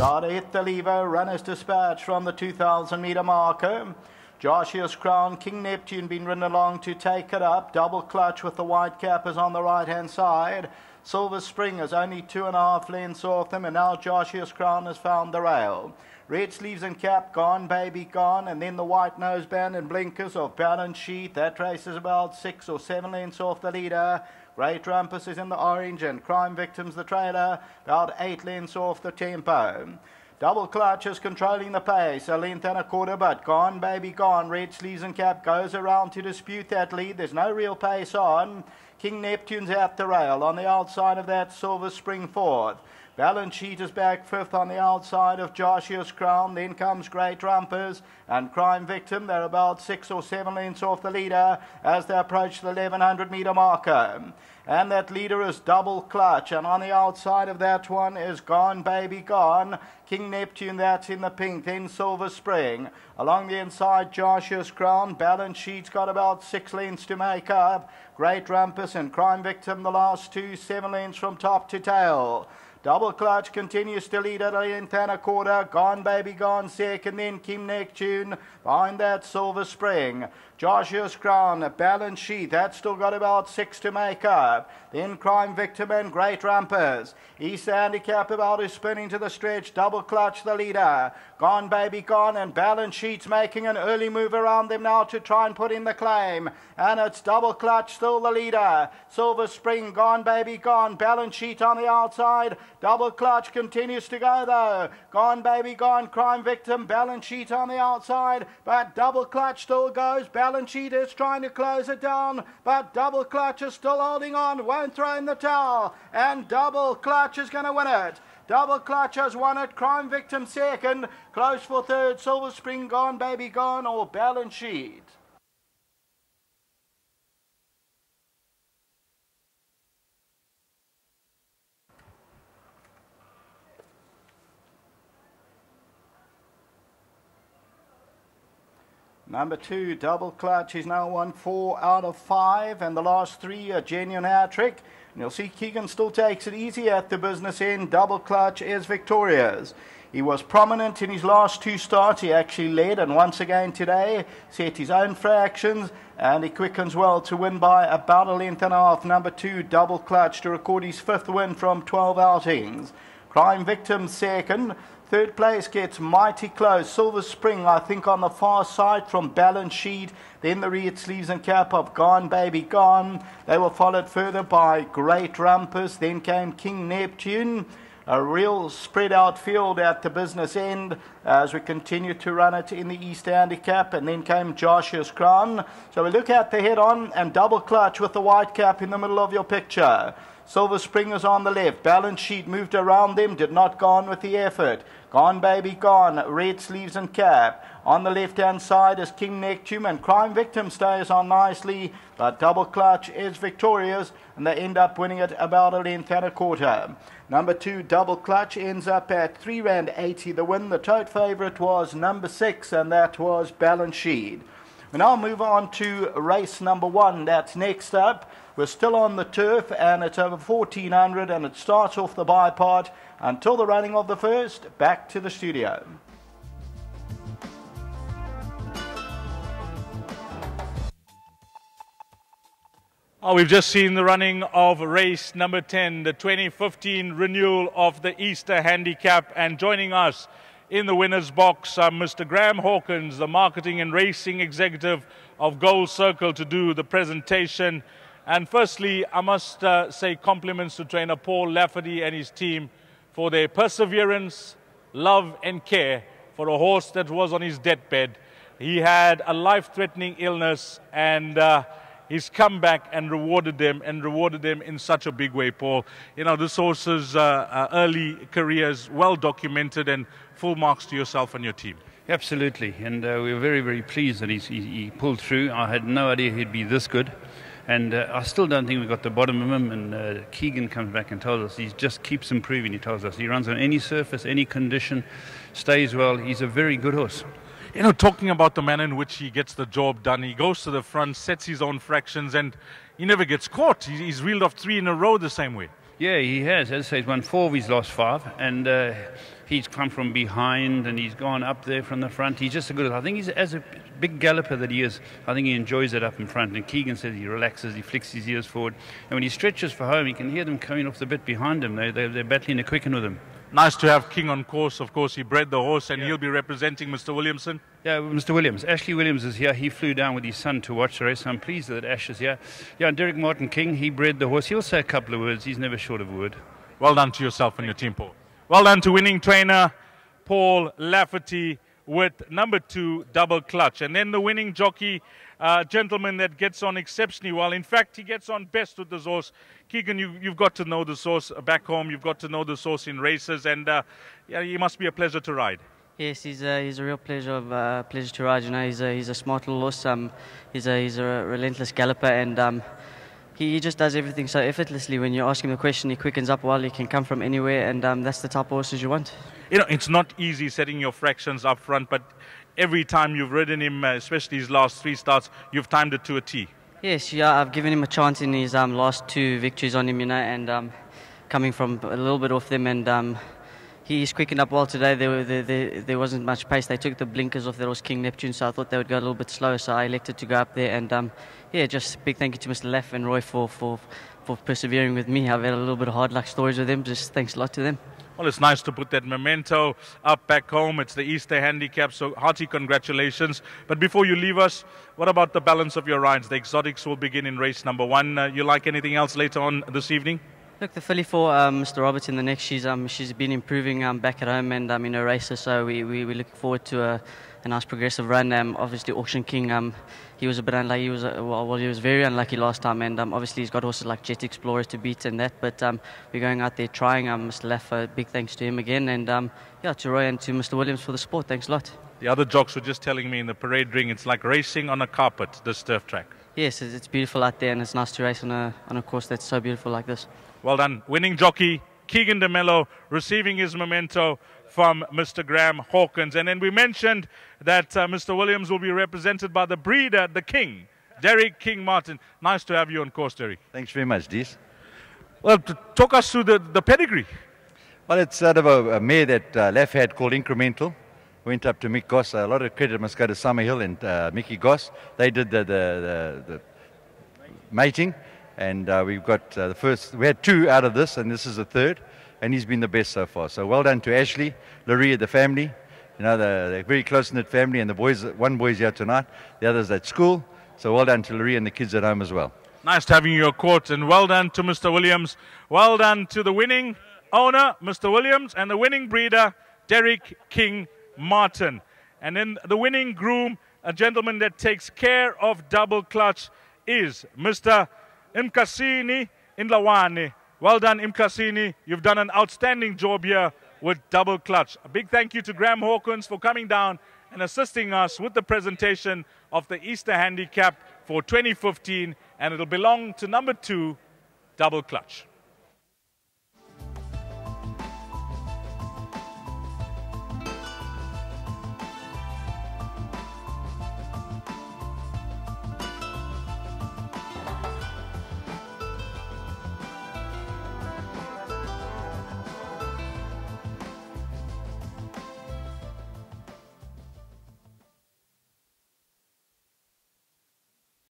Starter hit the lever, runners dispatched from the 2,000 metre marker. Joshua's Crown, King Neptune been ridden along to take it up. Double Clutch with the white cappers on the right-hand side. Silver Spring is only 2.5 lengths off them, and now Joshua's Crown has found the rail. Red Sleeves and Cap, Gone Baby Gone, and then the white noseband and blinkers of Balance Sheet. That race is about 6 or 7 lengths off the leader. Great Rumpus is in the orange, and Crime Victims the trailer, about 8 lengths off the tempo. Double Clutch is controlling the pace, a length and a quarter, but Gone Baby Gone. Red Sleeves and Cap goes around to dispute that lead. There's no real pace on. King Neptune's at the rail. On the outside of that, Silver Spring fourth. Balance Sheet is back fifth on the outside of Joshua's Crown. Then comes Great Rumpers and Crime Victim. They're about 6 or 7 lengths off the leader as they approach the 1100 metre marker. And that leader is Double Clutch, and on the outside of that one is Gone Baby Gone. King Neptune, that's in the pink, then Silver Spring. Along the inside, Joshua's Crown. Balance Sheet's got about 6 lengths to make up. Great Rumpus and Crime Victim, the last two, 7 lengths from top to tail. Double Clutch continues to lead at a length and a quarter. Gone Baby Gone second, then King Neptune. Behind that, Silver Spring. Joshua's Crown, Balance Sheet, that's still got about 6 to make up. Then Crime Victim and Great Rumpers. East Handicap about to spin into the stretch. Double Clutch the leader. Gone Baby Gone, and Balance Sheet's making an early move around them now to try and put in the claim. And it's Double Clutch still the leader. Silver Spring, Gone Baby Gone. Balance Sheet on the outside. Double Clutch continues to go though. Gone Baby Gone, Crime Victim, Balance Sheet on the outside. But Double Clutch still goes. Balance Sheet is trying to close it down, but Double Clutch is still holding on, won't throw in the towel, and Double Clutch is going to win it. Double Clutch has won it. Crime Victim second, close for third, Silver Spring, Gone Baby Gone, or Balance Sheet. Number 2, Double Clutch, he's now won 4 out of 5, and the last 3 a genuine hat-trick. And you'll see Keegan still takes it easy at the business end. Double Clutch is victorious. He was prominent in his last 2 starts. He actually led, and once again today set his own fractions, and he quickens well to win by about a length and a half. Number 2, Double Clutch, to record his 5th win from 12 outings. Crime Victim second. Third place gets mighty close. Silver Spring, I think, on the far side from Balance Sheet. Then the Red Sleeves and Cap of Gone Baby Gone. They were followed further by Great Rumpus. Then came King Neptune. A real spread out field at the business end as we continue to run it in the East Handicap. And then came Joshua's Crown. So we look at the head on, and Double Clutch with the white cap in the middle of your picture. Silver Spring is on the left. Balance Sheet moved around them, did not go on with the effort. Gone Baby Gone, Red Sleeves and Cap. On the left-hand side is King Neptune, and Crime Victim stays on nicely, but Double Clutch is victorious, and they end up winning it about a length and a quarter. Number 2, Double Clutch, ends up at £3.80 the win. The tote favourite was number 6, and that was Balance Sheet. We now move on to race number 1. That's next up. We're still on the turf, and it's over 1400, and it starts off the bipart until the running of the first. Back to the studio. Oh, we've just seen the running of race number 10, the 2015 renewal of the Easter Handicap, and joining us in the winner's box, Mr. Graham Hawkins, the Marketing and Racing Executive of Gold Circle, to do the presentation. And firstly, I must say compliments to trainer Paul Lafferty and his team for their perseverance, love and care for a horse that was on his deathbed. He had a life-threatening illness, and he's come back and rewarded them in such a big way, Paul. You know, this horse's early career is well documented, and full marks to yourself and your team. Absolutely, and we were very, very pleased that he pulled through. I had no idea he'd be this good. And I still don't think we got the bottom of him. And Keegan comes back and tells us he just keeps improving. He tells us he runs on any surface, any condition, stays well. He's a very good horse. You know, talking about the manner in which he gets the job done, he goes to the front, sets his own fractions, and he never gets caught. He's reeled off 3 in a row the same way. Yeah, he has. As I say, he's won 4 of his last 5, and he's come from behind and he's gone up there from the front. He's just a good. I think he's as a big galloper that he is. I think he enjoys it up in front. And Keegan says he relaxes, he flicks his ears forward, and when he stretches for home, he can hear them coming off the bit behind him. They're battling to quicken with him. Nice to have King on course. Of course, he bred the horse, and he'll be representing Mr. Williamson. Yeah, Mr. Williams. Ashley Williams is here. He flew down with his son to watch the race. I'm pleased that Ash is here. Yeah, and Derek Martin King, he bred the horse. He'll say a couple of words. He's never short of a word. Well done to yourself and your team, Paul. Well done to winning trainer Paul Lafferty with number 2, Double Clutch. And then the winning jockey, gentleman that gets on exceptionally well. In fact, he gets on best with this horse. Keegan, you've got to know this horse back home. You've got to know this horse in races. And yeah, he must be a pleasure to ride. Yes, he's a real pleasure to ride. You know, he's a smart little horse. He's a relentless galloper, and he just does everything so effortlessly. When you ask him a question, he quickens up well. He can come from anywhere, and that's the type of horses you want. You know, it's not easy setting your fractions up front, but every time you've ridden him, especially his last 3 starts, you've timed it to a T. Yes, yeah, I've given him a chance in his last 2 victories on him, you know, and coming from a little bit off them, and he's quickened up well today. There wasn't much pace. They took the blinkers off. There was King Neptune, so I thought they would go a little bit slower, so I elected to go up there, and yeah, just big thank you to Mr. Leff and Roy for persevering with me. I've had a little bit of hard luck stories with them. Just thanks a lot to them. Well, it's nice to put that memento up back home. It's the Easter Handicap, so hearty congratulations. But before you leave us, what about the balance of your rides? The exotics will begin in race number 1. You like anything else later on this evening? Look, the filly for Mr. Roberts in the next, she's been improving back at home and in her races, so we're looking forward to a nice progressive run. Obviously, Auction King, he was a bit unlucky. He was very unlucky last time, and obviously he's got horses like Jet Explorer to beat and that. But we're going out there trying. Mr. Laff, big thanks to him again, and yeah, to Roy and to Mr. Williams for the support. Thanks a lot. The other jocks were just telling me in the parade ring, it's like racing on a carpet, this turf track. Yes, it's beautiful out there, and it's nice to race on a course that's so beautiful like this. Well done. Winning jockey Keegan de Mello receiving his memento from Mr. Graham Hawkins. And then we mentioned that Mr. Williams will be represented by the breeder, the King, Derek King Martin. Nice to have you on course, Derek. Thanks very much, Dees. Well, talk us through the pedigree. Well, it's sort of a mare that Leff had called Incremental. Went up to Mick Goss. A lot of credit must go to Summerhill and Mickey Goss. They did the mating. And we've got the first, we had 2 out of this, and this is the 3rd, and he's been the best so far. So well done to Ashley, Laurie, the family. You know, they're very close-knit family, and the boys, one boy's here tonight, the other's at school. So well done to Laurie and the kids at home as well. Nice to having you on court, and well done to Mr. Williams. Well done to the winning owner, Mr. Williams, and the winning breeder, Derek King Martin. And then the winning groom, a gentleman that takes care of Double Clutch, is Mr. Imkasini Indlawane. Well done, Imkasini. You've done an outstanding job here with Double Clutch. A big thank you to Graham Hawkins for coming down and assisting us with the presentation of the Easter Handicap for 2015, and it'll belong to number 2, Double Clutch.